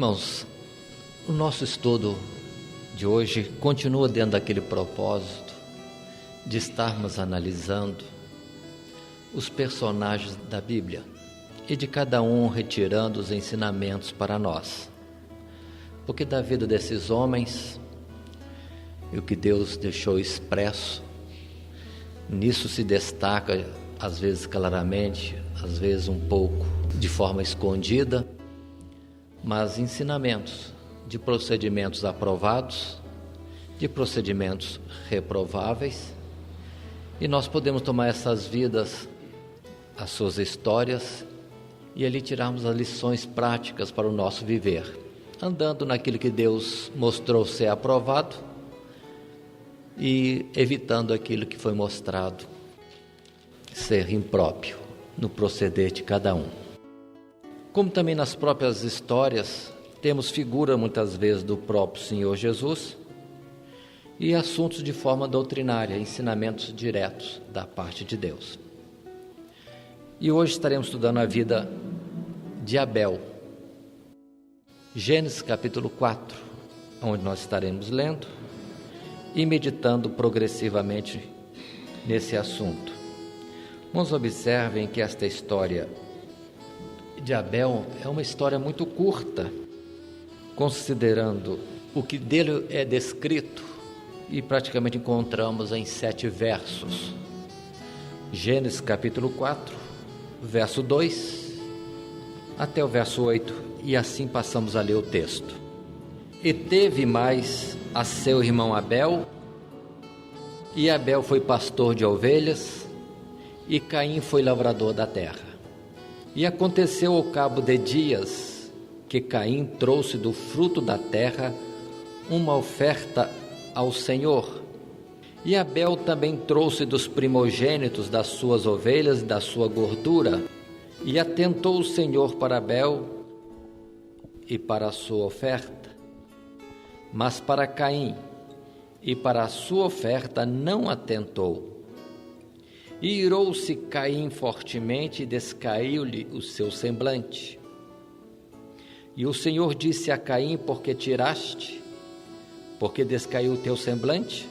Irmãos, o nosso estudo de hoje continua dentro daquele propósito de estarmos analisando os personagens da Bíblia e de cada um retirando os ensinamentos para nós. Porque da vida desses homens e o que Deus deixou expresso, nisso se destaca, às vezes claramente, às vezes um pouco de forma escondida, mas ensinamentos de procedimentos aprovados, de procedimentos reprováveis, e nós podemos tomar essas vidas, as suas histórias, e ali tirarmos as lições práticas para o nosso viver, andando naquilo que Deus mostrou ser aprovado e evitando aquilo que foi mostrado ser impróprio no proceder de cada um. Como também nas próprias histórias, temos figura muitas vezes do próprio Senhor Jesus e assuntos de forma doutrinária, ensinamentos diretos da parte de Deus. E hoje estaremos estudando a vida de Abel. Gênesis capítulo 4, onde nós estaremos lendo e meditando progressivamente nesse assunto. Irmãos, observem que esta história de Abel é uma história muito curta, considerando o que dele é descrito, e praticamente encontramos em 7 versos. Gênesis capítulo 4, verso 2 até o verso 8, e assim passamos a ler o texto. E teve mais a seu irmão Abel, e Abel foi pastor de ovelhas, e Caim foi lavrador da terra. E aconteceu ao cabo de dias que Caim trouxe do fruto da terra uma oferta ao Senhor. E Abel também trouxe dos primogênitos das suas ovelhas e da sua gordura. E atentou o Senhor para Abel e para a sua oferta, mas para Caim e para a sua oferta não atentou. E irou-se Caim fortemente e descaiu-lhe o seu semblante. E o Senhor disse a Caim: por que tiraste? Porque descaiu o teu semblante?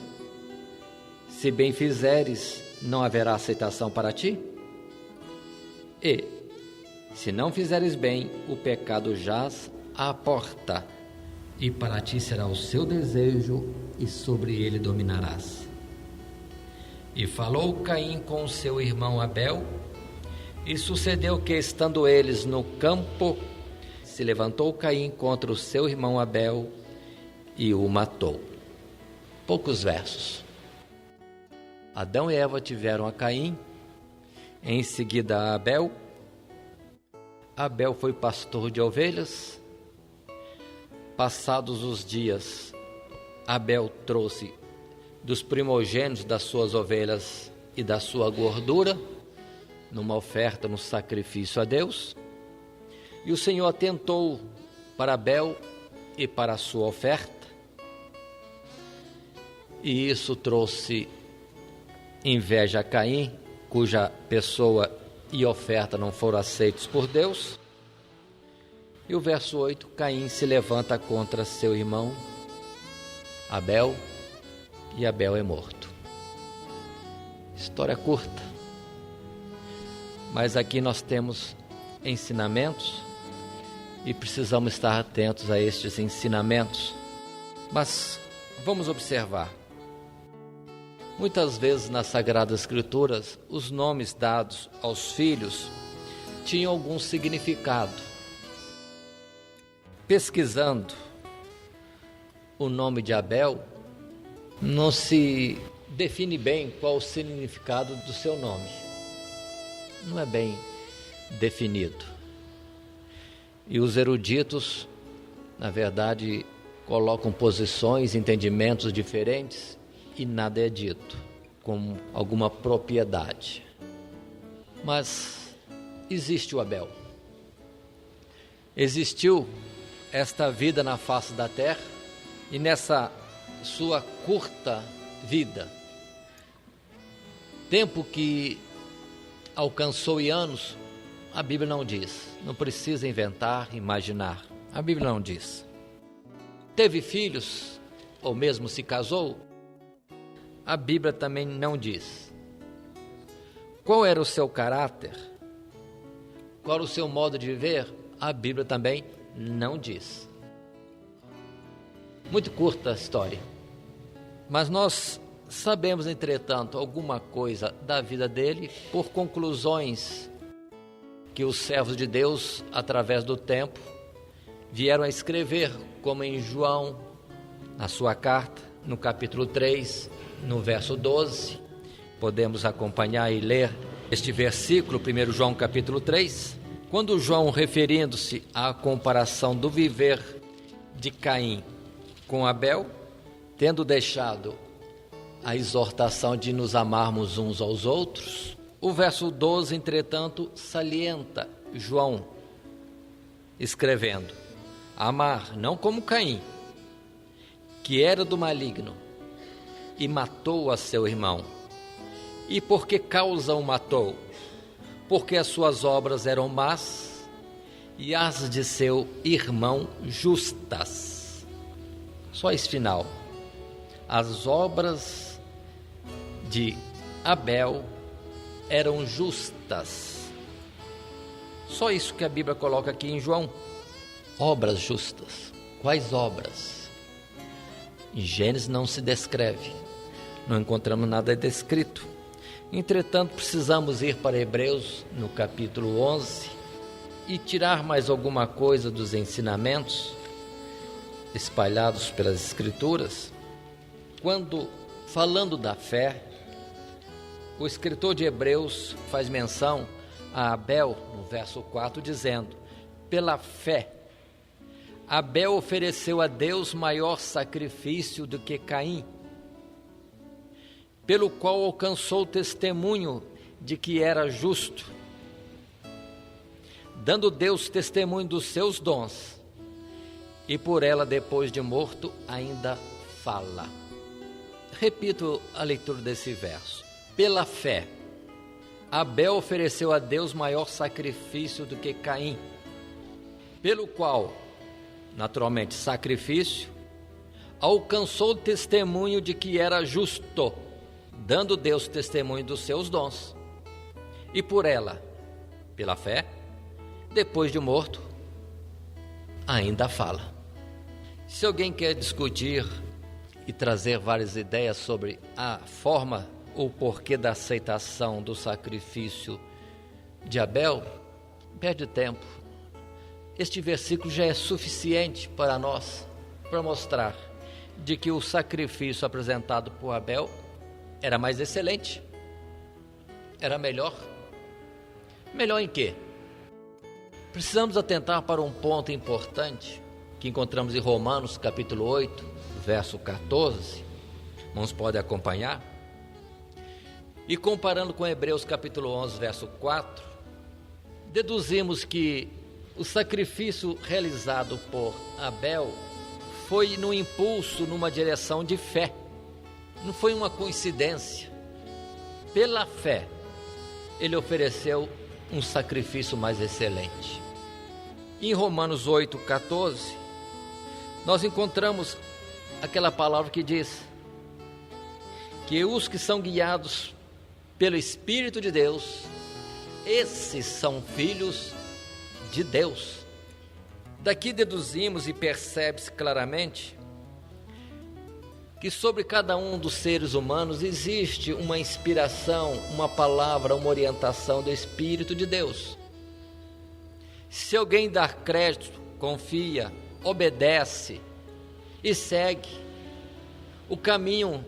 Se bem fizeres, não haverá aceitação para ti? E, se não fizeres bem, o pecado jaz à porta, e para ti será o seu desejo, e sobre ele dominarás. E falou Caim com seu irmão Abel, e sucedeu que, estando eles no campo, se levantou Caim contra o seu irmão Abel e o matou. Poucos versos. Adão e Eva tiveram a Caim, em seguida a Abel. Abel foi pastor de ovelhas. Passados os dias, Abel trouxe dos primogênitos das suas ovelhas e da sua gordura, numa oferta, no sacrifício a Deus. E o Senhor atentou para Abel e para a sua oferta, e isso trouxe inveja a Caim, cuja pessoa e oferta não foram aceitos por Deus. E o verso 8, Caim se levanta contra seu irmão Abel, e Abel é morto. História curta, mas aqui nós temos ensinamentos e precisamos estar atentos a estes ensinamentos. Mas vamos observar. Muitas vezes nas Sagradas Escrituras, os nomes dados aos filhos tinham algum significado. Pesquisando o nome de Abel, não se define bem qual o significado do seu nome. Não é bem definido. E os eruditos, na verdade, colocam posições, entendimentos diferentes, e nada é dito com alguma propriedade. Mas existe o Abel. Existiu esta vida na face da terra, e nessa sua curta vida, tempo que alcançou em anos, a Bíblia não diz, não precisa inventar, imaginar. A Bíblia não diz. Teve filhos, ou mesmo se casou? A Bíblia também não diz. Qual era o seu caráter? Qual era o seu modo de viver? A Bíblia também não diz. Muito curta a história. Mas nós sabemos, entretanto, alguma coisa da vida dele por conclusões que os servos de Deus, através do tempo, vieram a escrever, como em João, na sua carta, no capítulo 3, no verso 12. Podemos acompanhar e ler este versículo, 1 João capítulo 3, quando João, referindo-se à comparação do viver de Caim com Abel, tendo deixado a exortação de nos amarmos uns aos outros, o verso 12, entretanto, salienta João, escrevendo: amar não como Caim, que era do maligno, e matou a seu irmão. E por que causa o matou? Porque as suas obras eram más, e as de seu irmão justas. Só esse final. As obras de Abel eram justas. Só isso que a Bíblia coloca aqui em João. Obras justas. Quais obras? Em Gênesis não se descreve. Não encontramos nada descrito. Entretanto, precisamos ir para Hebreus, no capítulo 11, e tirar mais alguma coisa dos ensinamentos espalhados pelas Escrituras. Quando, falando da fé, o escritor de Hebreus faz menção a Abel, no verso 4, dizendo: pela fé, Abel ofereceu a Deus maior sacrifício do que Caim, pelo qual alcançou o testemunho de que era justo, dando Deus testemunho dos seus dons, e por ela, depois de morto, ainda fala. Repito a leitura desse verso. Pela fé, Abel ofereceu a Deus maior sacrifício do que Caim, pelo qual, naturalmente, sacrifício, alcançou o testemunho de que era justo, dando Deus testemunho dos seus dons, e por ela, pela fé, depois de morto, ainda fala. Se alguém quer discutir e trazer várias ideias sobre a forma ou porquê da aceitação do sacrifício de Abel, perde tempo. Este versículo já é suficiente para nós, para mostrar de que o sacrifício apresentado por Abel era mais excelente, era melhor. Melhor em quê? Precisamos atentar para um ponto importante que encontramos em Romanos capítulo 8, verso 14. Irmãos, podem acompanhar. E comparando com Hebreus capítulo 11, verso 4, deduzimos que o sacrifício realizado por Abel foi no impulso, numa direção de fé. Não foi uma coincidência. Pela fé, ele ofereceu um sacrifício mais excelente. Em Romanos 8, 14, nós encontramos aquela palavra que diz que os que são guiados pelo Espírito de Deus, esses são filhos de Deus. Daqui deduzimos e percebe-se claramente que sobre cada um dos seres humanos existe uma inspiração, uma palavra, uma orientação do Espírito de Deus. Se alguém dá crédito, confia, obedece e segue o caminho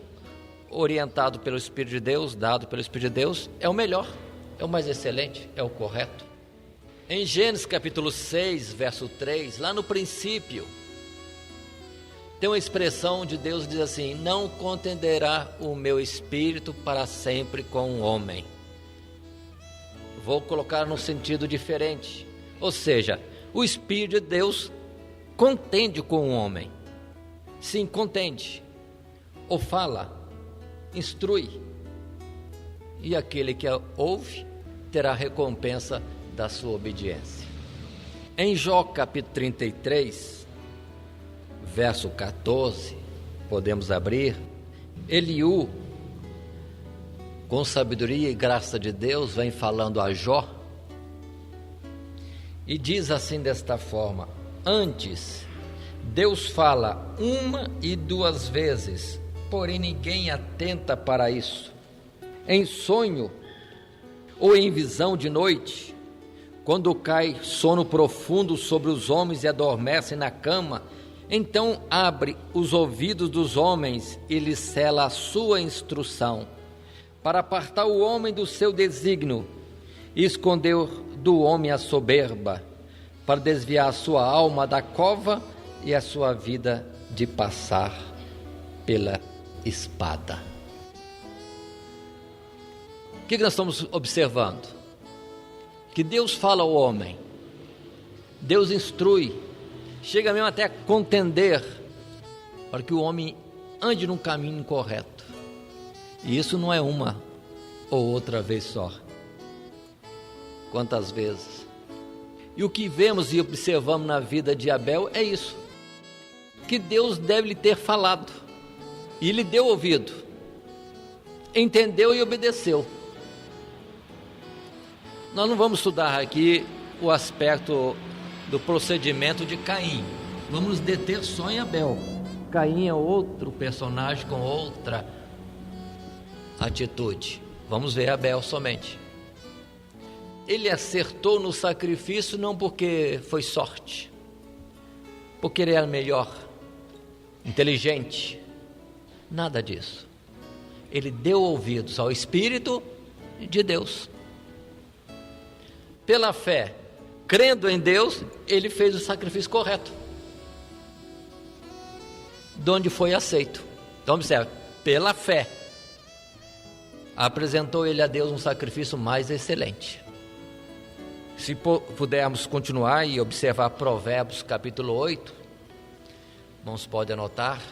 orientado pelo Espírito de Deus, dado pelo Espírito de Deus, é o melhor, é o mais excelente, é o correto. Em Gênesis capítulo 6, verso 3, lá no princípio, tem uma expressão de Deus que diz assim: não contenderá o meu espírito para sempre com o homem. Vou colocar num sentido diferente, ou seja, o Espírito de Deus contende com o homem. Sim, contende, ou fala, instrui, e aquele que ouve terá recompensa da sua obediência. Em Jó capítulo 33, verso 14, podemos abrir. Eliú, com sabedoria e graça de Deus, vem falando a Jó e diz assim desta forma: antes Deus fala 1 e 2 vezes, porém ninguém atenta para isso. Em sonho ou em visão de noite, quando cai sono profundo sobre os homens e adormecem na cama, então abre os ouvidos dos homens e lhes cela a sua instrução, para apartar o homem do seu desígnio e esconder do homem a soberba, para desviar a sua alma da cova e a sua vida de passar pela espada. O que nós estamos observando? Que Deus fala ao homem, Deus instrui, chega mesmo até a contender para que o homem ande num caminho incorreto. E isso não é uma ou outra vez só. Quantas vezes? E o que vemos e observamos na vida de Abel é isso, que Deus deve lhe ter falado, e lhe deu ouvido, entendeu e obedeceu. Nós não vamos estudar aqui o aspecto do procedimento de Caim, vamos nos deter só em Abel. Caim é outro personagem com outra atitude, vamos ver Abel somente. Ele acertou no sacrifício não porque foi sorte, porque ele era melhor, inteligente, nada disso. Ele deu ouvidos ao Espírito de Deus. Pela fé, crendo em Deus, ele fez o sacrifício correto, de onde foi aceito. Então observe, pela fé, apresentou ele a Deus um sacrifício mais excelente. Se pudermos continuar e observar Provérbios capítulo 8, irmãos podem anotar,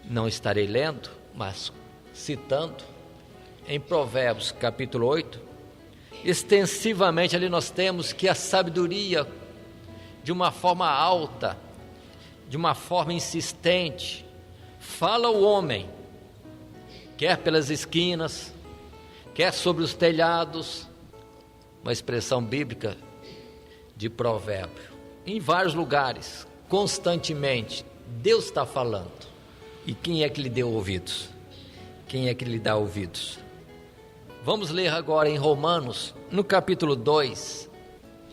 não estarei lendo, mas citando, em Provérbios capítulo 8, extensivamente ali nós temos que a sabedoria, de uma forma alta, de uma forma insistente, fala ao homem, quer pelas esquinas, quer sobre os telhados, uma expressão bíblica de provérbio, em vários lugares, constantemente, Deus está falando. E quem é que lhe deu ouvidos? Quem é que lhe dá ouvidos? Vamos ler agora em Romanos, no capítulo 2,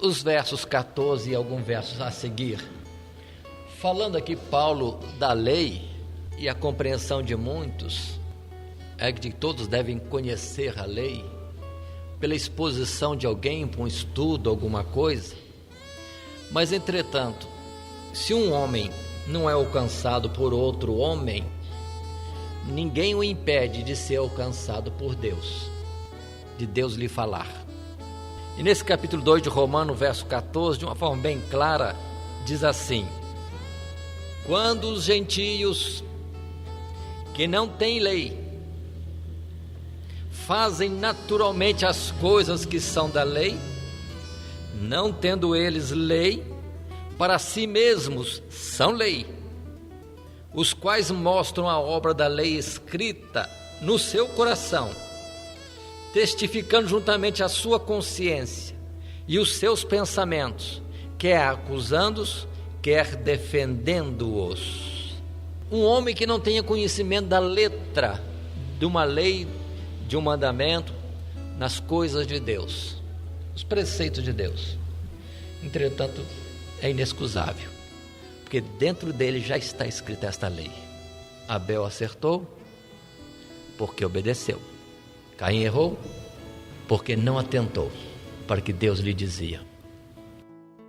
os versos 14 e alguns versos a seguir. Falando aqui Paulo da lei, e a compreensão de muitos é que todos devem conhecer a lei, pela exposição de alguém para um estudo, alguma coisa. Mas entretanto, se um homem não é alcançado por outro homem, ninguém o impede de ser alcançado por Deus, de Deus lhe falar. E nesse capítulo 2 de Romanos, verso 14, de uma forma bem clara, diz assim: quando os gentios que não têm lei fazem naturalmente as coisas que são da lei, não tendo eles lei, para si mesmos são lei, os quais mostram a obra da lei escrita no seu coração, testificando juntamente a sua consciência e os seus pensamentos, quer acusando-os, quer defendendo-os. Um homem que não tenha conhecimento da letra de uma lei, de um mandamento, nas coisas de Deus, os preceitos de Deus, entretanto, é inexcusável, porque dentro dele já está escrita esta lei. Abel acertou porque obedeceu, Caim errou porque não atentou para o que Deus lhe dizia.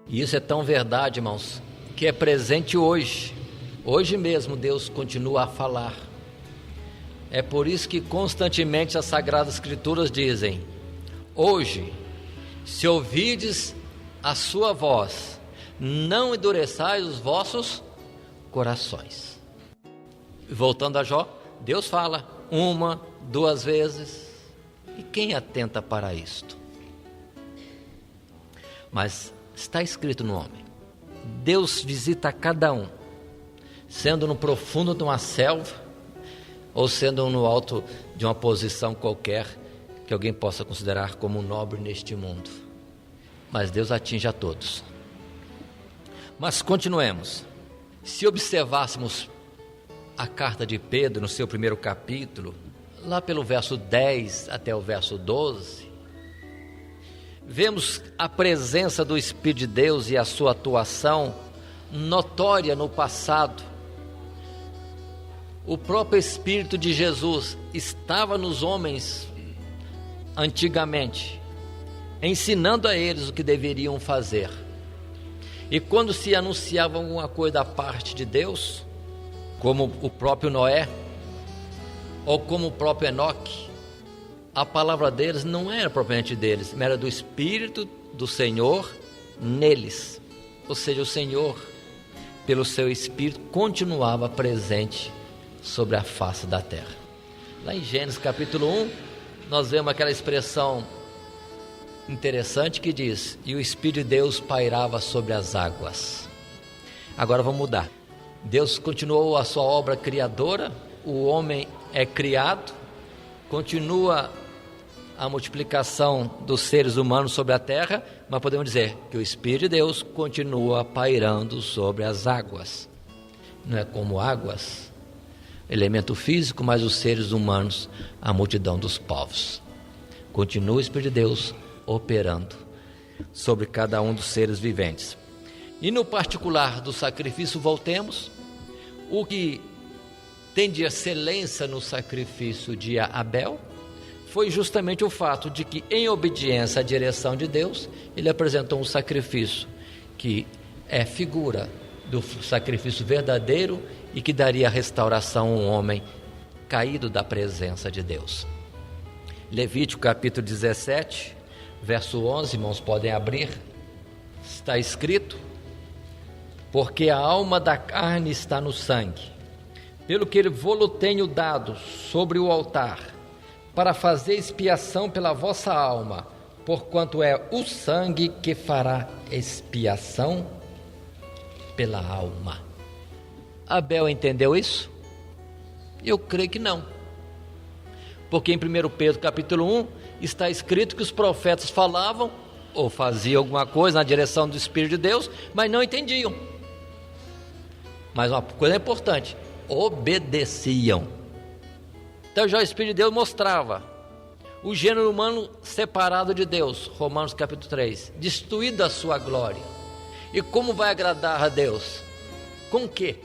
E isso é tão verdade, irmãos, que é presente hoje mesmo Deus continua a falar. É por isso que constantemente as Sagradas Escrituras dizem: hoje, se ouvides a sua voz, não endureçais os vossos corações. Voltando a Jó, Deus fala 1, 2 vezes, e quem atenta para isto? Mas Está escrito no homem. Deus visita cada um, sendo no profundo de uma selva, ou sendo no alto de uma posição qualquer, que alguém possa considerar como nobre neste mundo. Mas Deus atinge a todos. Mas continuemos. Se observássemos a carta de Pedro no seu primeiro capítulo, lá pelo verso 10 até o verso 12, vemos a presença do Espírito de Deus e a sua atuação notória no passado. O próprio Espírito de Jesus estava nos homens antigamente, ensinando a eles o que deveriam fazer. E quando se anunciava alguma coisa da parte de Deus, como o próprio Noé, ou como o próprio Enoque, a palavra deles não era propriamente deles, mas era do Espírito do Senhor neles. Ou seja, o Senhor, pelo seu Espírito, continuava presente sobre a face da terra. Lá em Gênesis capítulo 1, nós vemos aquela expressão interessante que diz: e o Espírito de Deus pairava sobre as águas. Agora vamos mudar. Deus continuou a sua obra criadora, o homem é criado, continua a multiplicação dos seres humanos sobre a terra, mas podemos dizer que o Espírito de Deus continua pairando sobre as águas. Não é como águas, elemento físico, mas os seres humanos, a multidão dos povos. Continua o Espírito de Deus operando sobre cada um dos seres viventes. E no particular do sacrifício, voltemos, o que tem de excelência no sacrifício de Abel foi justamente o fato de que, em obediência à direção de Deus, ele apresentou um sacrifício que é figura do sacrifício verdadeiro e que daria restauração a um homem caído da presença de Deus. Levítico capítulo 17, verso 11, irmãos, podem abrir. Está escrito: porque a alma da carne está no sangue, pelo que vou-lo tenho dado sobre o altar, para fazer expiação pela vossa alma, porquanto é o sangue que fará expiação pela alma. Abel entendeu isso? Eu creio que não. Porque em 1 Pedro capítulo 1 está escrito que os profetas falavam ou faziam alguma coisa na direção do Espírito de Deus, mas não entendiam. Mas uma coisa importante: obedeciam. Então já o Espírito de Deus mostrava o gênero humano separado de Deus, Romanos capítulo 3, destruído da sua glória. E como vai agradar a Deus? Com que?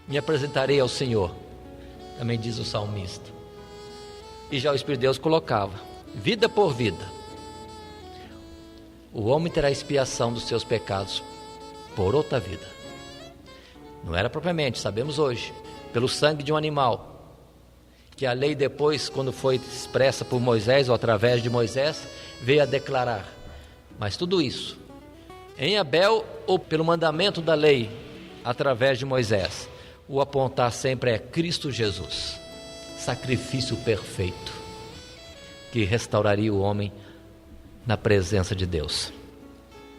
Me apresentarei ao Senhor, também diz o salmista. E já o Espírito de Deus colocava, vida por vida, o homem terá expiação dos seus pecados por outra vida. Não era propriamente, sabemos hoje, pelo sangue de um animal, que a lei depois, quando foi expressa por Moisés ou através de Moisés, veio a declarar. Mas tudo isso, em Abel ou pelo mandamento da lei, através de Moisés, o apontar sempre é Cristo Jesus, sacrifício perfeito, que restauraria o homem na presença de Deus.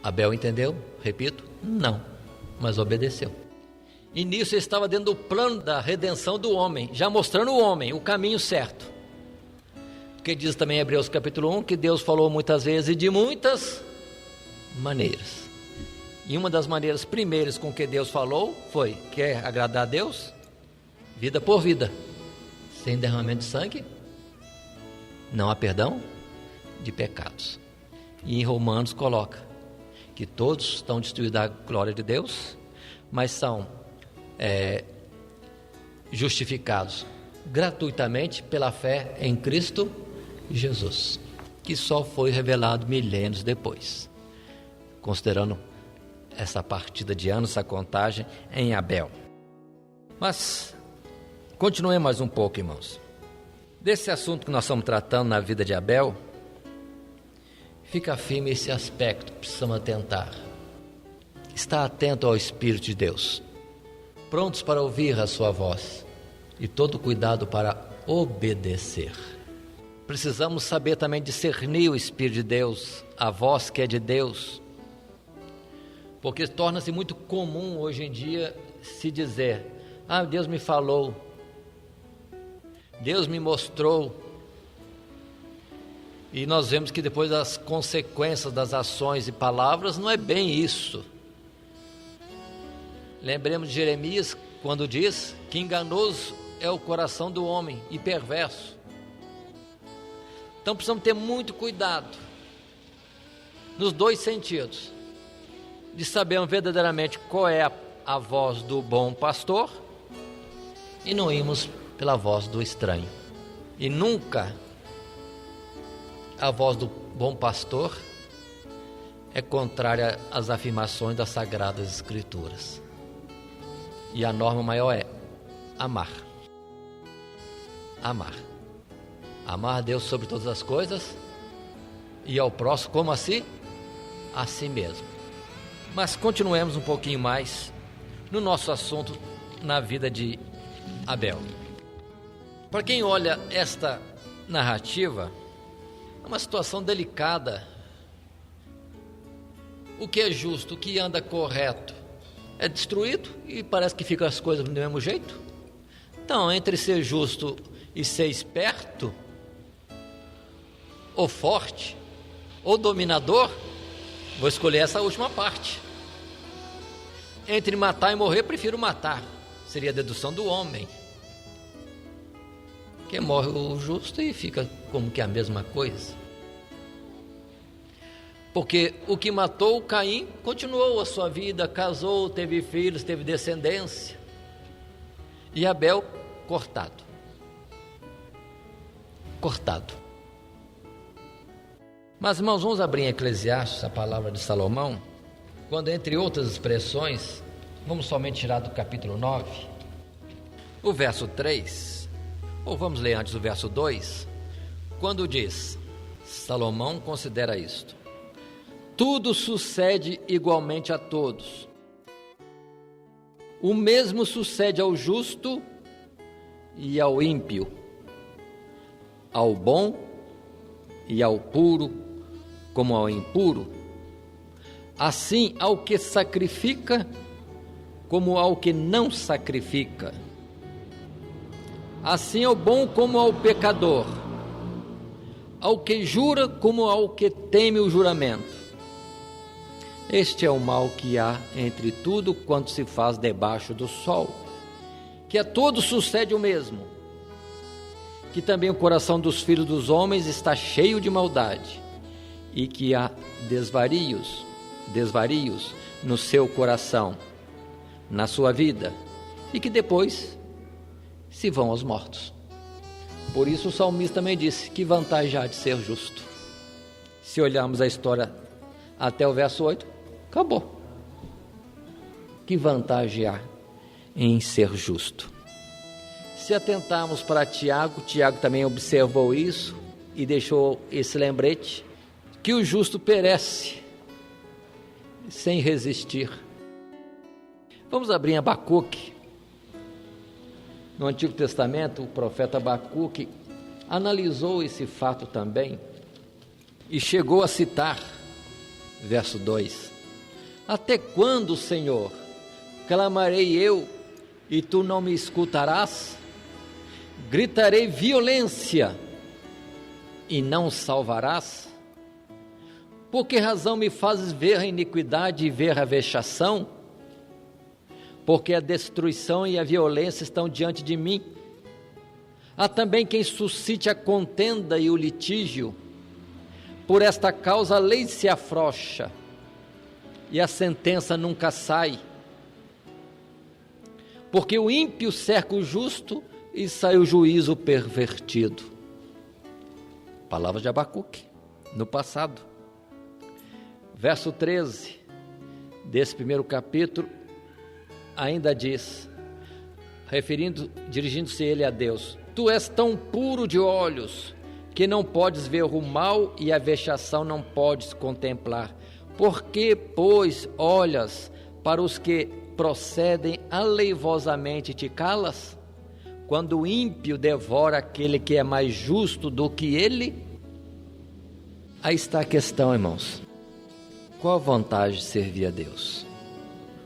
Abel entendeu? Repito, não, mas obedeceu. E nisso estava dentro do plano da redenção do homem, já mostrando o homem o caminho certo. Porque diz também em Hebreus capítulo 1 que Deus falou muitas vezes e de muitas maneiras. E uma das maneiras primeiras com que Deus falou foi: quer agradar a Deus? Vida por vida, sem derramamento de sangue, não há perdão de pecados. E em Romanos coloca que todos estão destituídos da glória de Deus, mas são justificados gratuitamente pela fé em Cristo Jesus, que só foi revelado milênios depois, considerando essa partida de anos, essa contagem em Abel. Mas continuemos mais um pouco, irmãos. Desse assunto que nós estamos tratando na vida de Abel, fica firme esse aspecto que precisamos atentar. Está atento ao Espírito de Deus, prontos para ouvir a sua voz e todo cuidado para obedecer. Precisamos saber também discernir o Espírito de Deus, a voz que é de Deus, Porque torna-se muito comum hoje em dia se dizer: ah, Deus me falou, Deus me mostrou. E nós vemos que depois as consequências das ações e palavras não é bem isso. Lembremos de Jeremias quando diz que enganoso é o coração do homem e perverso. Então precisamos ter muito cuidado nos dois sentidos, de sabermos verdadeiramente qual é a voz do bom pastor e não irmos pela voz do estranho. E nunca a voz do bom pastor é contrária às afirmações das Sagradas Escrituras. E a norma maior é amar. Amar. Amar a Deus sobre todas as coisas e ao próximo como assim? A si mesmo. Mas continuemos um pouquinho mais no nosso assunto, na vida de Abel. Para quem olha esta narrativa, é uma situação delicada. O que é justo, o que anda correto, é destruído e parece que ficam as coisas do mesmo jeito. Então, entre ser justo e ser esperto, ou forte, ou dominador, vou escolher essa última parte. Entre matar e morrer, prefiro matar. Seria a dedução do homem. Que morre o justo e fica como que a mesma coisa. Porque o que matou Caim continuou a sua vida, casou, teve filhos, teve descendência. E Abel, cortado. Cortado. Mas, irmãos, vamos abrir em Eclesiastes, a palavra de Salomão, quando, entre outras expressões, vamos somente tirar do capítulo 9, o verso 3, ou vamos ler antes o verso 2, quando diz, Salomão considera isto: tudo sucede igualmente a todos. O mesmo sucede ao justo e ao ímpio, ao bom e ao puro, como ao impuro, assim ao que sacrifica, como ao que não sacrifica, assim ao bom como ao pecador, ao que jura como ao que teme o juramento. Este é o mal que há entre tudo quanto se faz debaixo do sol, que a todos sucede o mesmo, que também o coração dos filhos dos homens está cheio de maldade, e que há desvarios no seu coração, na sua vida, e que depois se vão aos mortos. Por isso o salmista também disse: que vantagem há de ser justo? Se olharmos a história até o verso 8, acabou. Que vantagem há em ser justo? Se atentarmos para Tiago também observou isso e deixou esse lembrete, que o justo perece sem resistir. Vamos abrir em Abacuque. No Antigo Testamento, o profeta Abacuque analisou esse fato também e chegou a citar, verso 2: até quando, Senhor, clamarei eu e tu não me escutarás? Gritarei violência e não salvarás? Por que razão me fazes ver a iniquidade e ver a vexação? Porque a destruição e a violência estão diante de mim. Há também quem suscite a contenda e o litígio. Por esta causa a lei se afrouxa e a sentença nunca sai. Porque o ímpio cerca o justo e sai o juízo pervertido. Palavras de Abacuque, no passado. Verso 13 desse primeiro capítulo ainda diz, dirigindo-se ele a Deus: tu és tão puro de olhos que não podes ver o mal e a vexação não podes contemplar. Por que, pois, olhas para os que procedem aleivosamente e te calas? Quando o ímpio devora aquele que é mais justo do que ele? Aí está a questão, irmãos. Qual a vantagem de servir a Deus?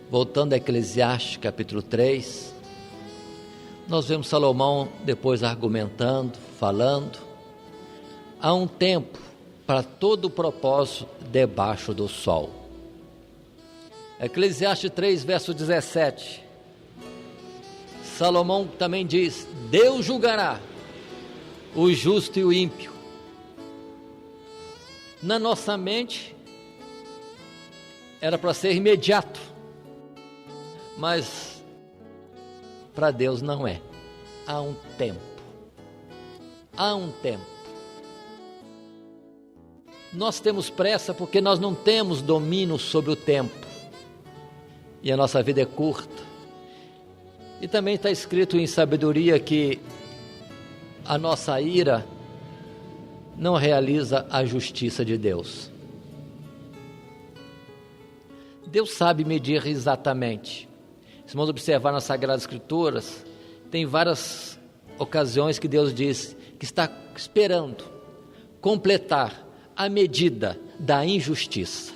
Voltando a Eclesiastes capítulo 3, nós vemos Salomão depois argumentando, falando. Há um tempo para todo o propósito debaixo do sol. Eclesiastes 3, verso 17. Salomão também diz: Deus julgará o justo e o ímpio. Na nossa mente, era para ser imediato, mas para Deus não é. Há um tempo. Há um tempo. Nós temos pressa porque nós não temos domínio sobre o tempo. E a nossa vida é curta. E também está escrito em sabedoria que a nossa ira não realiza a justiça de Deus. Deus sabe medir exatamente. Se vamos observar nas Sagradas Escrituras, tem várias ocasiões que Deus diz que está esperando completar a medida da injustiça.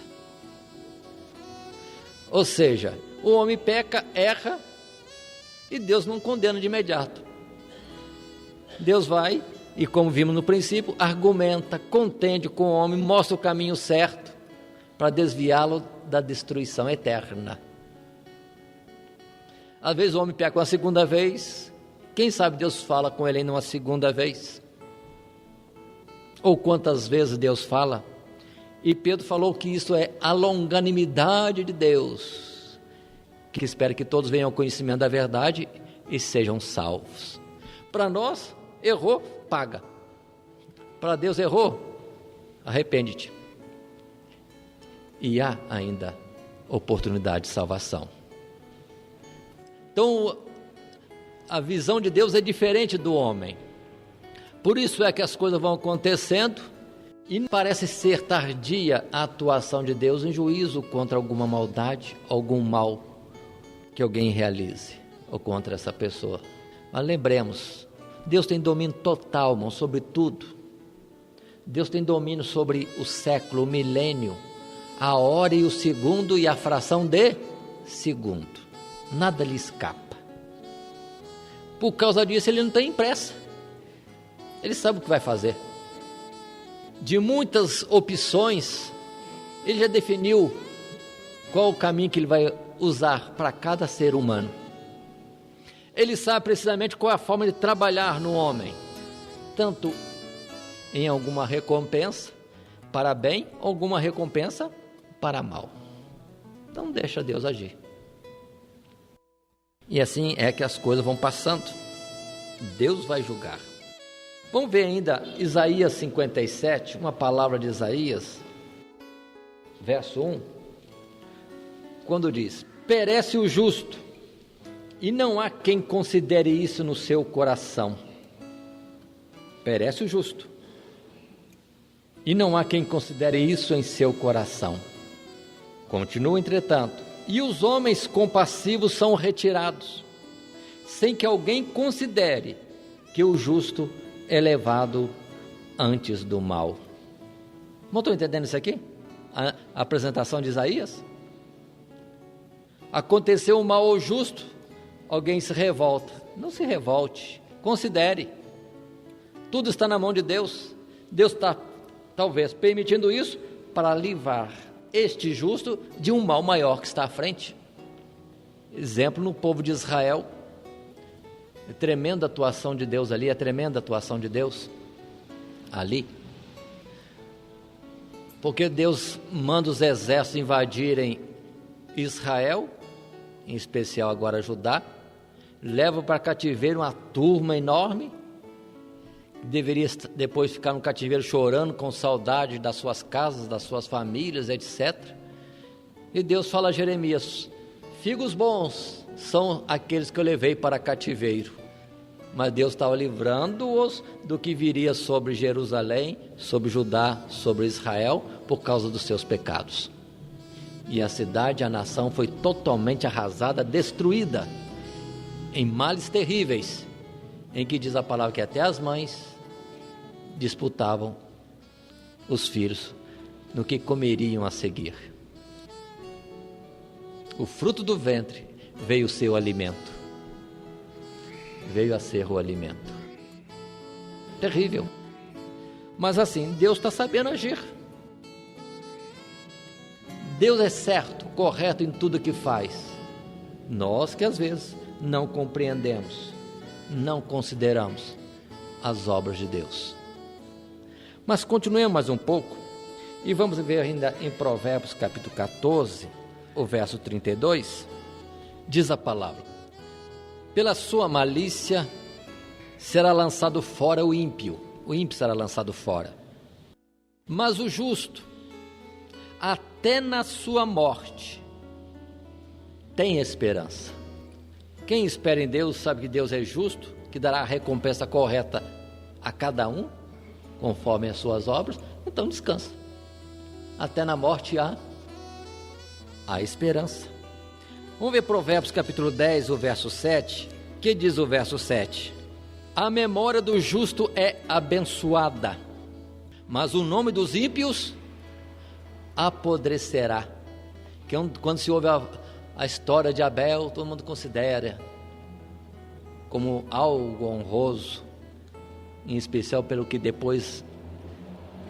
Ou seja, o homem peca, erra, e Deus não condena de imediato. Deus vai, e como vimos no princípio, argumenta, contende com o homem, mostra o caminho certo para desviá-lo da destruição eterna. Às vezes o homem peca uma segunda vez, quem sabe Deus fala com ele ainda uma segunda vez? Ou quantas vezes Deus fala? E Pedro falou que isso é a longanimidade de Deus, que espera que todos venham ao conhecimento da verdade e sejam salvos. Para nós, errou, paga. Para Deus, errou, arrepende-te. E há ainda oportunidade de salvação. Então, a visão de Deus é diferente do homem. Por isso é que as coisas vão acontecendo e parece ser tardia a atuação de Deus em juízo contra alguma maldade, algum mal que alguém realize, ou contra essa pessoa. Mas lembremos, Deus tem domínio total, irmão, sobre tudo. Deus tem domínio sobre o século, o milênio, a hora e o segundo e a fração de segundo. Nada lhe escapa. Por causa disso, ele não tem pressa. Ele sabe o que vai fazer. De muitas opções, ele já definiu qual o caminho que ele vai usar para cada ser humano. Ele sabe precisamente qual é a forma de trabalhar no homem, tanto em alguma recompensa para bem, alguma recompensa para mal. Então deixa Deus agir. E assim é que as coisas vão passando. Deus vai julgar. Vamos ver ainda Isaías 57, uma palavra de Isaías, verso 1, quando diz: perece o justo, e não há quem considere isso no seu coração. Perece o justo, e não há quem considere isso em seu coração. Continua, entretanto, e os homens compassivos são retirados, sem que alguém considere que o justo é levado antes do mal. Não estou entendendo isso aqui? A apresentação de Isaías? Aconteceu um mal ao justo, alguém se revolta. Não se revolte, considere. Tudo está na mão de Deus. Deus está, talvez, permitindo isso para livrar este justo de um mal maior que está à frente. Exemplo no povo de Israel. É tremenda atuação de Deus ali, é tremenda atuação de Deus ali. Porque Deus manda os exércitos invadirem Israel, em especial agora Judá, leva para cativeiro uma turma enorme, que deveria depois ficar no cativeiro chorando com saudade das suas casas, das suas famílias, etc. E Deus fala a Jeremias: figos bons são aqueles que eu levei para cativeiro. Mas Deus estava livrando-os do que viria sobre Jerusalém, sobre Judá, sobre Israel, por causa dos seus pecados. E a cidade, a nação foi totalmente arrasada, destruída, em males terríveis, em que diz a palavra que até as mães disputavam os filhos no que comeriam a seguir. o fruto do ventre, veio ser o alimento. Veio a ser o alimento. Terrível. Mas assim, Deus está sabendo agir. Deus é certo, correto em tudo que faz. Nós que às vezes não compreendemos, não consideramos as obras de Deus. Mas continuemos mais um pouco e vamos ver ainda em Provérbios capítulo 14, o verso 32, diz a palavra: pela sua malícia será lançado fora o ímpio será lançado fora, mas o justo, até na sua morte, tem esperança. Quem espera em Deus sabe que Deus é justo, que dará a recompensa correta a cada um, conforme as suas obras, então descansa. Até na morte há esperança. Vamos ver Provérbios capítulo 10, o verso 7, que diz o verso 7: a memória do justo é abençoada, mas o nome dos ímpios apodrecerá. Que quando se ouve a história de Abel, todo mundo considera como algo honroso, em especial pelo que depois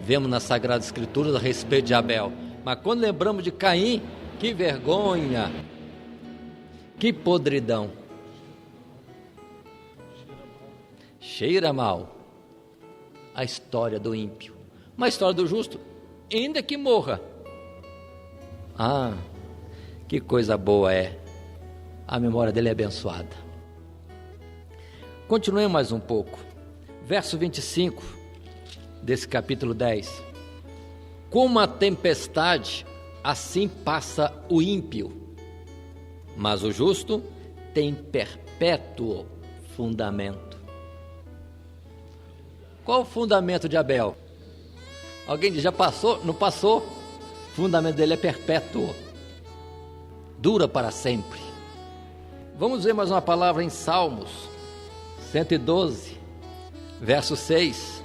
vemos nas Sagradas Escrituras a respeito de Abel. Mas quando lembramos de Caim, que vergonha, que podridão. Cheira mal a história do ímpio, mas a história do justo, ainda que morra, que coisa boa é, a memória dele é abençoada. Continuemos mais um pouco, verso 25 desse capítulo 10: como a tempestade, assim passa o ímpio, mas o justo tem perpétuo fundamento. Qual o fundamento de Abel? Alguém diz, já passou? Não passou? O fundamento dele é perpétuo, dura para sempre. Vamos ver mais uma palavra em Salmos 112, verso 6,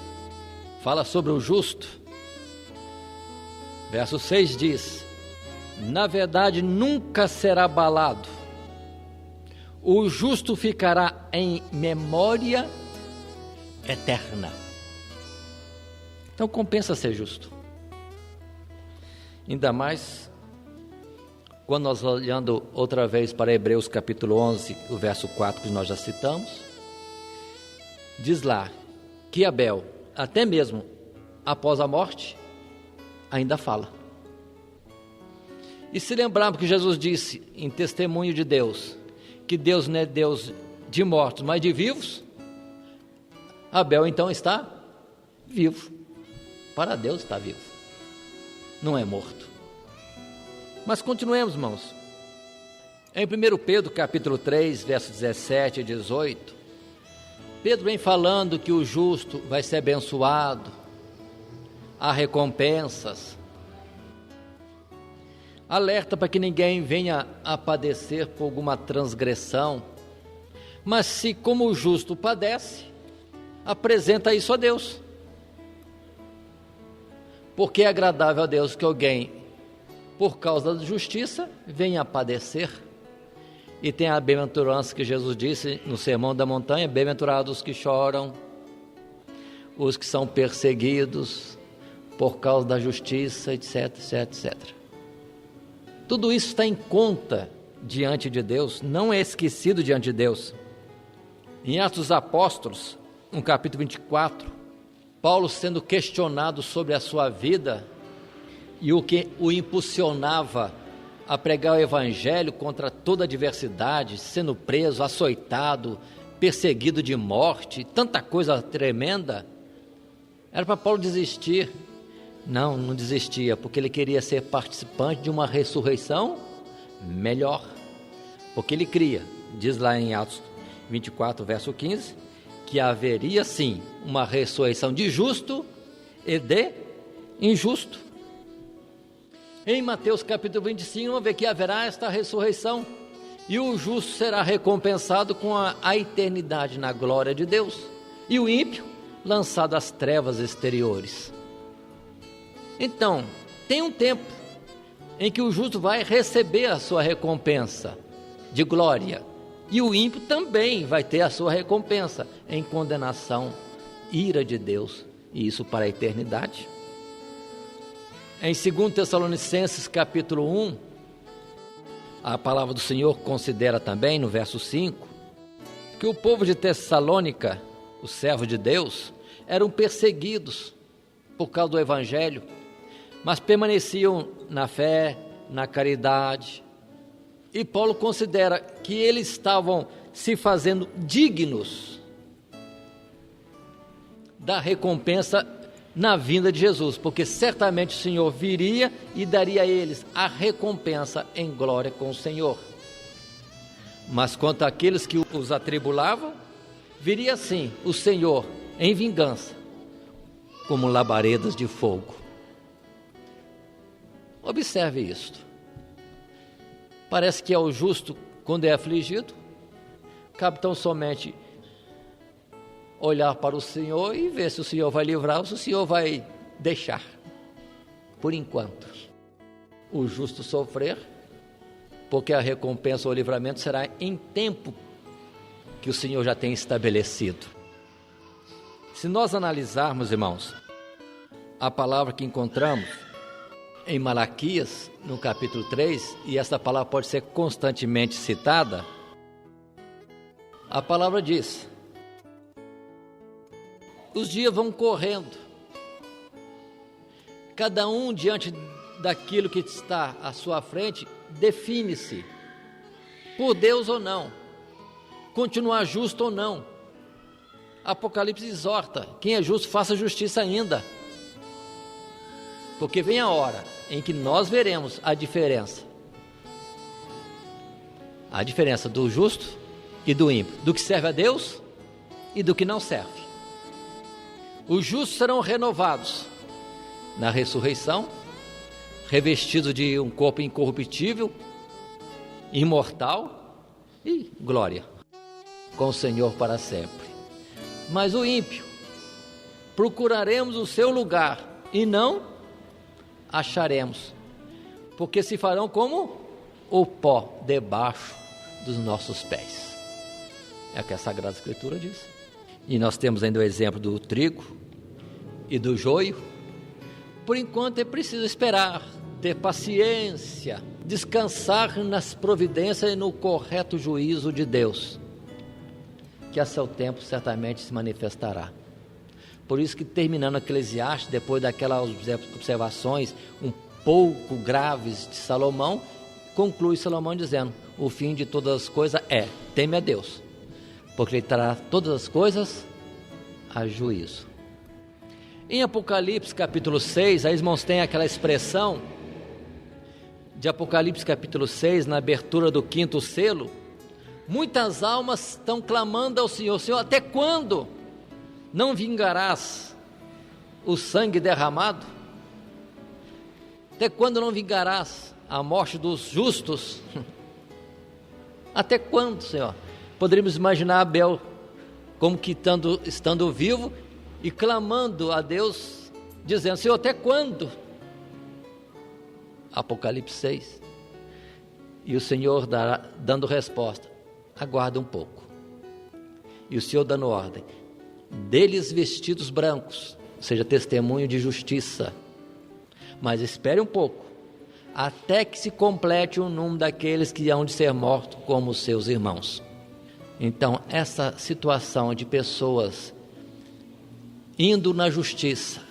fala sobre o justo. Verso 6 diz: na verdade nunca será abalado, o justo ficará em memória eterna. Então compensa ser justo, ainda mais quando nós olhando outra vez para Hebreus capítulo 11, o verso 4 que nós já citamos, diz lá que Abel, até mesmo após a morte, ainda fala. E se lembrarmos que Jesus disse em testemunho de Deus, que Deus não é Deus de mortos, mas de vivos, Abel então está vivo. Para Deus está vivo, não é morto. Mas continuemos, irmãos. Em 1 Pedro capítulo 3, versos 17 e 18, Pedro vem falando que o justo vai ser abençoado, há recompensas. Alerta para que ninguém venha a padecer por alguma transgressão, mas se como o justo padece, apresenta isso a Deus, porque é agradável a Deus que alguém, por causa da justiça, venha a padecer. E tem a bem-aventurança que Jesus disse no Sermão da Montanha: bem-aventurados os que choram, os que são perseguidos por causa da justiça, etc, etc, etc. Tudo isso está em conta diante de Deus, não é esquecido diante de Deus. Em Atos dos Apóstolos, no capítulo 24, Paulo sendo questionado sobre a sua vida e o que o impulsionava a pregar o evangelho contra toda adversidade, sendo preso, açoitado, perseguido de morte, tanta coisa tremenda, era para Paulo desistir. Não desistia, porque ele queria ser participante de uma ressurreição melhor, porque ele cria, diz lá em Atos 24, verso 15, que haveria sim uma ressurreição de justo e de injusto. Em Mateus capítulo 25, vamos ver que haverá esta ressurreição, e o justo será recompensado com a eternidade na glória de Deus, e o ímpio lançado às trevas exteriores. Então, tem um tempo em que o justo vai receber a sua recompensa de glória, e o ímpio também vai ter a sua recompensa em condenação, ira de Deus, e isso para a eternidade. Em 2 Tessalonicenses capítulo 1, a palavra do Senhor considera também, no verso 5, que o povo de Tessalônica, os servos de Deus, eram perseguidos por causa do Evangelho, mas permaneciam na fé, na caridade. E Paulo considera que eles estavam se fazendo dignos da recompensa na vinda de Jesus, porque certamente o Senhor viria e daria a eles a recompensa em glória com o Senhor. Mas quanto àqueles que os atribulavam, viria sim o Senhor em vingança, como labaredas de fogo. Observe isto. Parece que ao justo, quando é afligido, cabe tão somente olhar para o Senhor e ver se o Senhor vai livrar ou se o Senhor vai deixar. Por enquanto, o justo sofrer, porque a recompensa ou o livramento será em tempo que o Senhor já tem estabelecido. Se nós analisarmos, irmãos, a palavra que encontramos em Malaquias, no capítulo 3, e essa palavra pode ser constantemente citada, a palavra diz: os dias vão correndo, cada um diante daquilo que está à sua frente, define-se, por Deus ou não, continuar justo ou não. Apocalipse exorta: quem é justo, faça justiça ainda, porque vem a hora em que nós veremos a diferença do justo e do ímpio, do que serve a Deus e do que não serve. Os justos serão renovados na ressurreição, revestidos de um corpo incorruptível, imortal e glória com o Senhor para sempre. Mas o ímpio, procuraremos o seu lugar e não acharemos, porque se farão como o pó debaixo dos nossos pés. É o que a Sagrada Escritura diz. E nós temos ainda o exemplo do trigo e do joio. Por enquanto é preciso esperar, ter paciência, descansar nas providências e no correto juízo de Deus, que a seu tempo certamente se manifestará. Por isso que, terminando Eclesiastes, depois daquelas observações um pouco graves de Salomão, conclui Salomão dizendo: o fim de todas as coisas é: teme a Deus, porque Ele trará todas as coisas a juízo. Em Apocalipse capítulo 6, aí, irmãos, tem aquela expressão de Apocalipse capítulo 6, na abertura do 5º selo: muitas almas estão clamando ao Senhor: Senhor, até quando não vingarás o sangue derramado? Até quando não vingarás a morte dos justos? Até quando, Senhor? Poderíamos imaginar Abel como que estando vivo e clamando a Deus, dizendo: Senhor, até quando? Apocalipse 6. E o Senhor dando resposta: aguarda um pouco. E o Senhor dando ordem: deles vestidos brancos, ou seja, testemunho de justiça. Mas espere um pouco, até que se complete o número daqueles que hão de ser mortos como os seus irmãos. Então, essa situação de pessoas indo na justiça,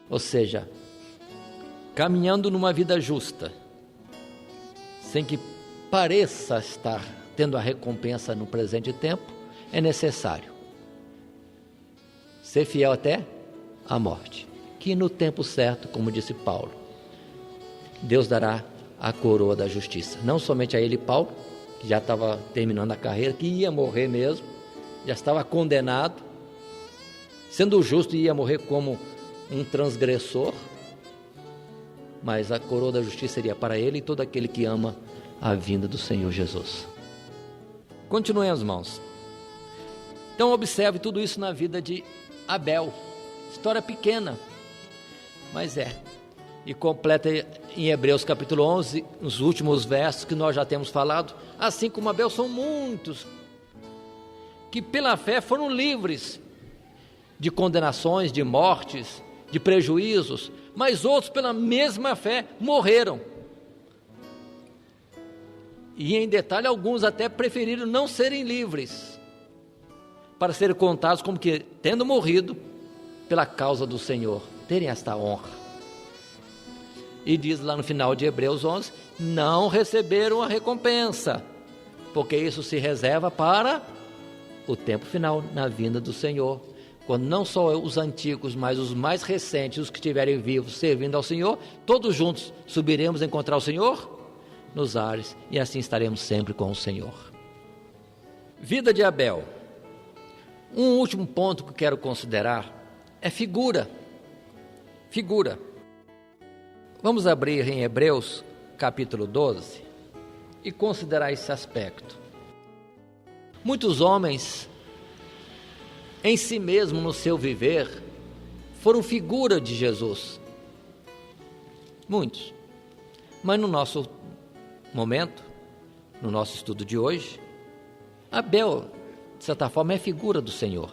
ou seja, caminhando numa vida justa, sem que pareça estar tendo a recompensa no presente tempo, é necessário ser fiel até a morte, que no tempo certo, como disse Paulo, Deus dará a coroa da justiça, não somente a ele, Paulo, que já estava terminando a carreira, que ia morrer mesmo, já estava condenado, sendo justo, ia morrer como um transgressor, mas a coroa da justiça seria para ele e todo aquele que ama a vinda do Senhor Jesus. Continuemos, irmãos. Então observe tudo isso na vida de Abel. História pequena, mas e completa em Hebreus capítulo 11, nos últimos versos que nós já temos falado. Assim como Abel, são muitos que pela fé foram livres de condenações, de mortes, de prejuízos, mas outros pela mesma fé morreram. E em detalhe, alguns até preferiram não serem livres, para serem contados como que tendo morrido pela causa do Senhor, terem esta honra. E diz lá no final de Hebreus 11, não receberam a recompensa, porque isso se reserva para o tempo final, na vinda do Senhor, quando não só os antigos, mas os mais recentes, os que estiverem vivos, servindo ao Senhor, todos juntos subiremos a encontrar o Senhor nos ares, e assim estaremos sempre com o Senhor. Vida de Abel. Um último ponto que eu quero considerar é figura. Vamos abrir em Hebreus capítulo 12 e considerar esse aspecto. Muitos homens, em si mesmo, no seu viver, foram figura de Jesus. Muitos. Mas no nosso momento, no nosso estudo de hoje, Abel, de certa forma, é figura do Senhor.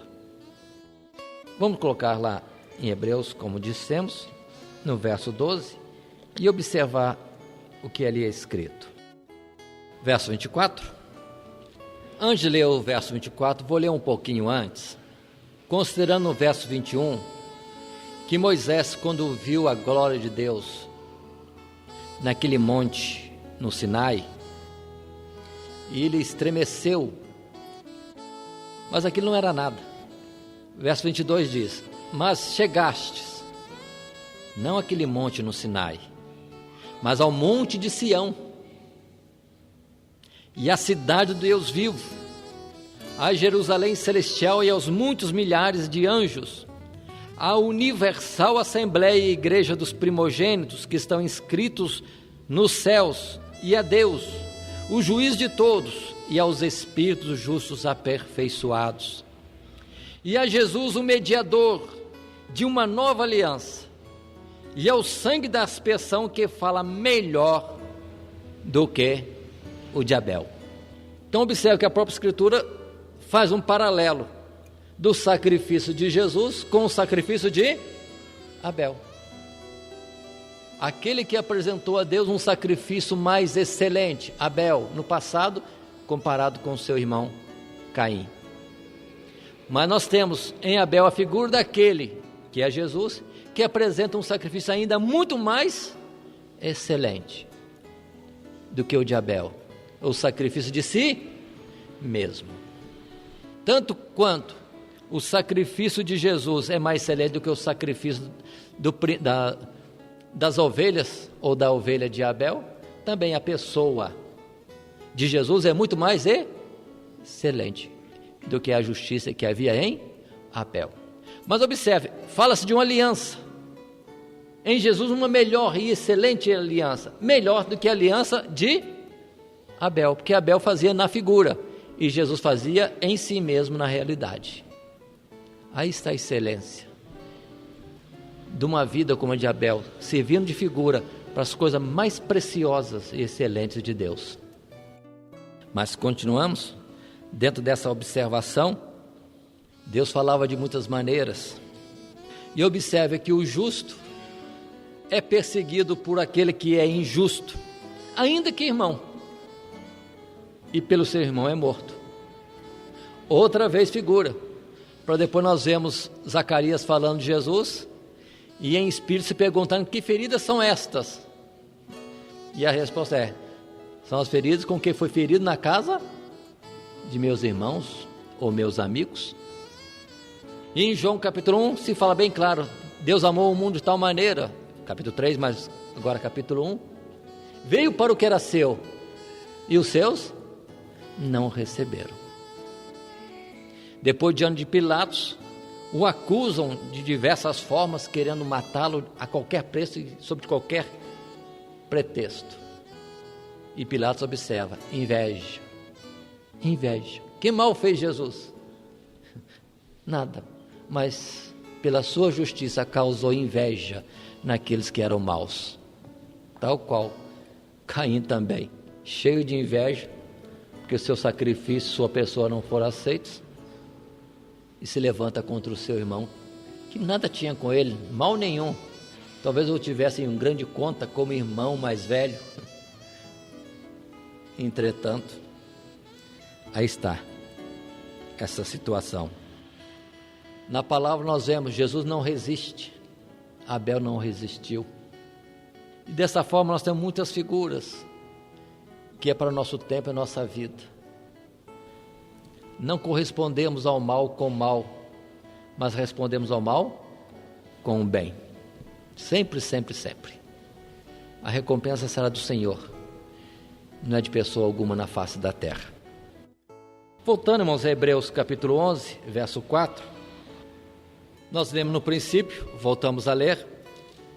Vamos colocar lá em Hebreus, como dissemos, no verso 12, e observar o que ali é escrito. Verso 24. Antes de ler o verso 24, vou ler um pouquinho antes, considerando o verso 21, que Moisés, quando viu a glória de Deus naquele monte, no Sinai, e ele estremeceu, mas aquilo não era nada. Verso 22 diz, mas chegastes, não àquele monte no Sinai, mas ao monte de Sião, e à cidade do Deus vivo, à Jerusalém celestial e aos muitos milhares de anjos, à universal assembleia e igreja dos primogênitos que estão inscritos nos céus, e a Deus, o juiz de todos, e aos espíritos justos aperfeiçoados, e a Jesus, o mediador de uma nova aliança, e ao sangue da aspersão que fala melhor do que o de Abel. Então observe que a própria Escritura faz um paralelo do sacrifício de Jesus com o sacrifício de Abel. Aquele que apresentou a Deus um sacrifício mais excelente, Abel, no passado, comparado com seu irmão Caim. Mas nós temos em Abel a figura daquele, que é Jesus, que apresenta um sacrifício ainda muito mais excelente do que o de Abel, o sacrifício de si mesmo. Tanto quanto o sacrifício de Jesus é mais excelente do que o sacrifício das ovelhas, ou da ovelha de Abel, também a pessoa de Jesus é muito mais excelente do que a justiça que havia em Abel. Mas observe, fala-se de uma aliança, em Jesus uma melhor e excelente aliança, melhor do que a aliança de Abel, porque Abel fazia na figura, e Jesus fazia em si mesmo na realidade. Aí está a excelência de uma vida como a de Abel, servindo de figura para as coisas mais preciosas e excelentes de Deus. Mas continuamos, dentro dessa observação, Deus falava de muitas maneiras, e observe que o justo é perseguido por aquele que é injusto, ainda que irmão, e pelo seu irmão é morto. Outra vez figura, para depois nós vemos Zacarias falando de Jesus, e em espírito se perguntando que feridas são estas, e a resposta é, são as feridas com que foi ferido na casa de meus irmãos ou meus amigos. E em João capítulo 1 se fala bem claro, Deus amou o mundo de tal maneira, capítulo 3, mas agora capítulo 1, veio para o que era seu, e os seus não receberam. Depois, diante de Pilatos, o acusam de diversas formas, querendo matá-lo a qualquer preço e sob qualquer pretexto. E Pilatos observa, inveja. Que mal fez Jesus? Nada, mas pela sua justiça causou inveja naqueles que eram maus, tal qual Caim também, cheio de inveja, porque o seu sacrifício, sua pessoa não foram aceitos, e se levanta contra o seu irmão, que nada tinha com ele, mal nenhum. Talvez eu tivesse em grande conta como irmão mais velho. Entretanto, aí está essa situação. Na palavra nós vemos, Jesus não resiste, Abel não resistiu. E dessa forma nós temos muitas figuras, que é para o nosso tempo e nossa vida. Não correspondemos ao mal com o mal, mas respondemos ao mal com o bem. Sempre, sempre, sempre. A recompensa será do Senhor, não é de pessoa alguma na face da terra. Voltando, irmãos, a Hebreus capítulo 11, verso 4, nós lemos no princípio, voltamos a ler,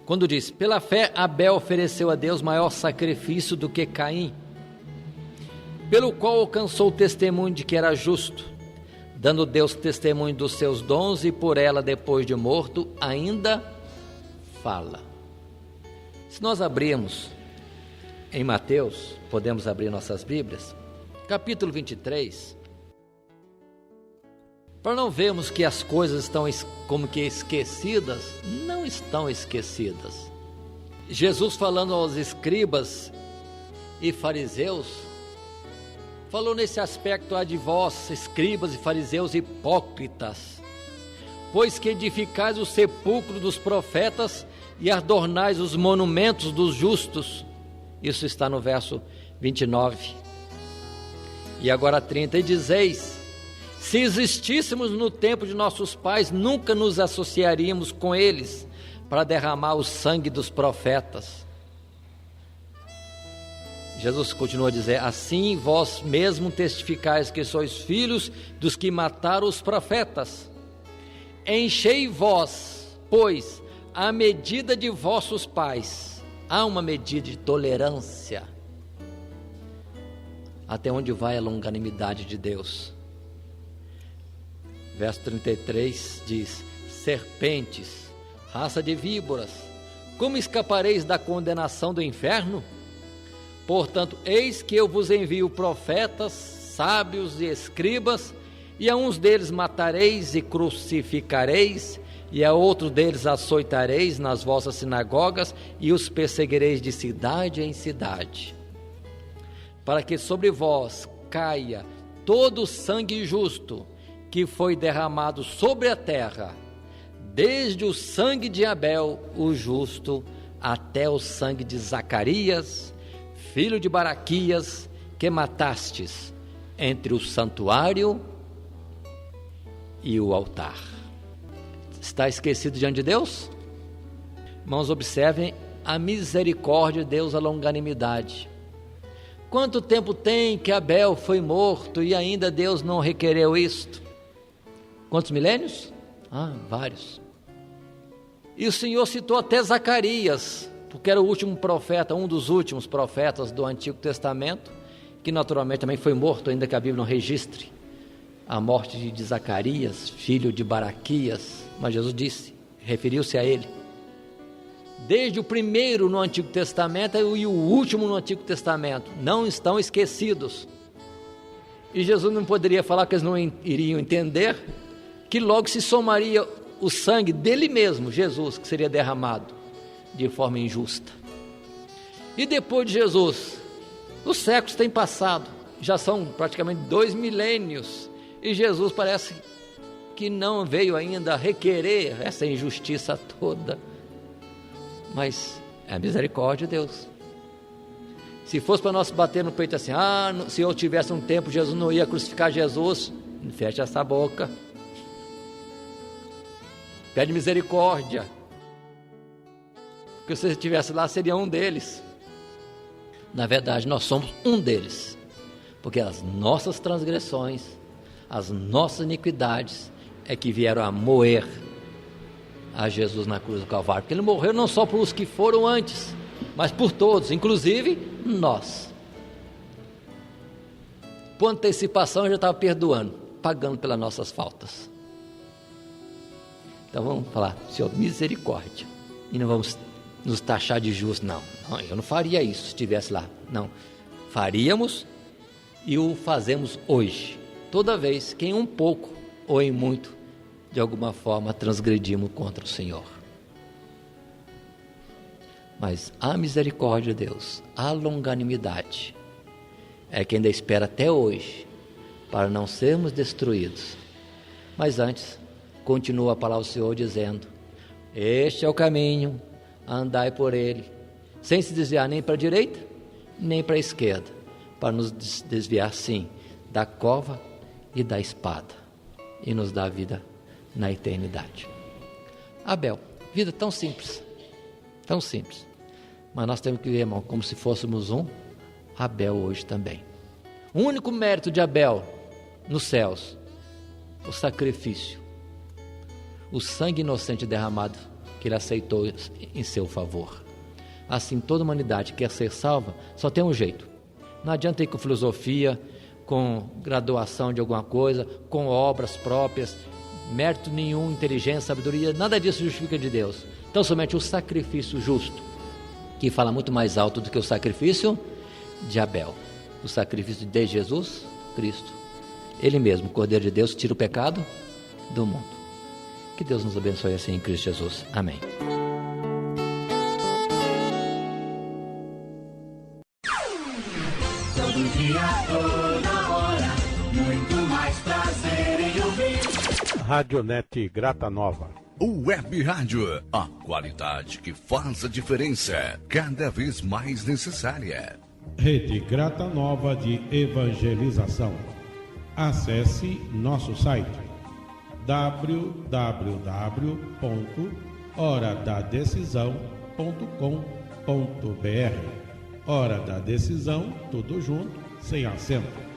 quando diz: pela fé Abel ofereceu a Deus maior sacrifício do que Caim, pelo qual alcançou o testemunho de que era justo, dando Deus testemunho dos seus dons, e por ela, depois de morto, ainda fala. Se nós abrirmos em Mateus, podemos abrir nossas Bíblias, capítulo 23, para não vermos que as coisas estão como que esquecidas. Não estão esquecidas. Jesus, falando aos escribas e fariseus, falou nesse aspecto: a de vós, escribas e fariseus hipócritas, pois que edificais o sepulcro dos profetas e adornais os monumentos dos justos. Isso está no verso 29. E agora 30, e dizeis: se existíssemos no tempo de nossos pais, nunca nos associaríamos com eles para derramar o sangue dos profetas. Jesus continua a dizer: assim vós mesmo testificais que sois filhos dos que mataram os profetas. Enchei vós, pois, a medida de vossos pais. Há uma medida de tolerância. Até onde vai a longanimidade de Deus? Verso 33 diz: serpentes, raça de víboras, como escapareis da condenação do inferno? Portanto, eis que eu vos envio profetas, sábios e escribas, e a uns deles matareis e crucificareis, e a outros deles açoitareis nas vossas sinagogas, e os perseguireis de cidade em cidade, para que sobre vós caia todo o sangue justo que foi derramado sobre a terra, desde o sangue de Abel, o justo, até o sangue de Zacarias, filho de Baraquias, que matastes entre o santuário e o altar. Está esquecido diante de Deus? Irmãos, observem a misericórdia de Deus, a longanimidade. Quanto tempo tem que Abel foi morto e ainda Deus não requereu isto? Quantos milênios? Vários. E o Senhor citou até Zacarias, porque era o último profeta, um dos últimos profetas do Antigo Testamento, que naturalmente também foi morto, ainda que a Bíblia não registre a morte de Zacarias, filho de Baraquias, mas Jesus disse, referiu-se a ele. Desde o primeiro no Antigo Testamento e o último no Antigo Testamento, não estão esquecidos. E Jesus não poderia falar que eles não iriam entender, que logo se somaria o sangue dele mesmo, Jesus, que seria derramado de forma injusta. E depois de Jesus, os séculos têm passado, já são praticamente 2 milênios, e Jesus parece que não veio ainda requerer essa injustiça toda, mas é a misericórdia de Deus. Se fosse para nós bater no peito assim, se eu tivesse um tempo, Jesus não ia crucificar Jesus, fecha essa boca, pede misericórdia, porque se você estivesse lá, seria um deles. Na verdade, nós somos um deles, porque as nossas transgressões, as nossas iniquidades é que vieram a moer a Jesus na cruz do Calvário, porque ele morreu não só por os que foram antes, mas por todos, inclusive nós. Por antecipação, ele já estava perdoando, pagando pelas nossas faltas. Então vamos falar: Senhor, misericórdia, e não vamos nos taxar de justos. Não, eu não faria isso se estivesse lá. Não, faríamos e o fazemos hoje. Toda vez que em um pouco ou em muito, de alguma forma, transgredimos contra o Senhor. Mas a misericórdia de Deus, a longanimidade, é que ainda espera até hoje, para não sermos destruídos. Mas antes, continua a palavra do Senhor dizendo: este é o caminho, andai por ele, sem se desviar nem para a direita, nem para a esquerda, para nos desviar sim, da cova e da espada, e nos dar vida na eternidade. Abel, vida tão simples, mas nós temos que ver, irmão, como se fôssemos um Abel hoje também. O único mérito de Abel nos céus, o sacrifício, o sangue inocente derramado que ele aceitou em seu favor. Assim, toda humanidade que quer ser salva só tem um jeito. Não adianta ir com filosofia, com graduação de alguma coisa, com obras próprias, mérito nenhum, inteligência, sabedoria, nada disso justifica de Deus. Então somente o sacrifício justo, que fala muito mais alto do que o sacrifício de Abel. O sacrifício de Jesus Cristo, Ele mesmo, o Cordeiro de Deus, tira o pecado do mundo. Que Deus nos abençoe assim em Cristo Jesus. Amém. Todo dia, toda hora, muito mais prazer em ouvir. Radionet Grata Nova. Web Rádio, a qualidade que faz a diferença, cada vez mais necessária. Rede Grata Nova de Evangelização. Acesse nosso site www.horadadecisão.com.br. Hora da Decisão, tudo junto, sem acento.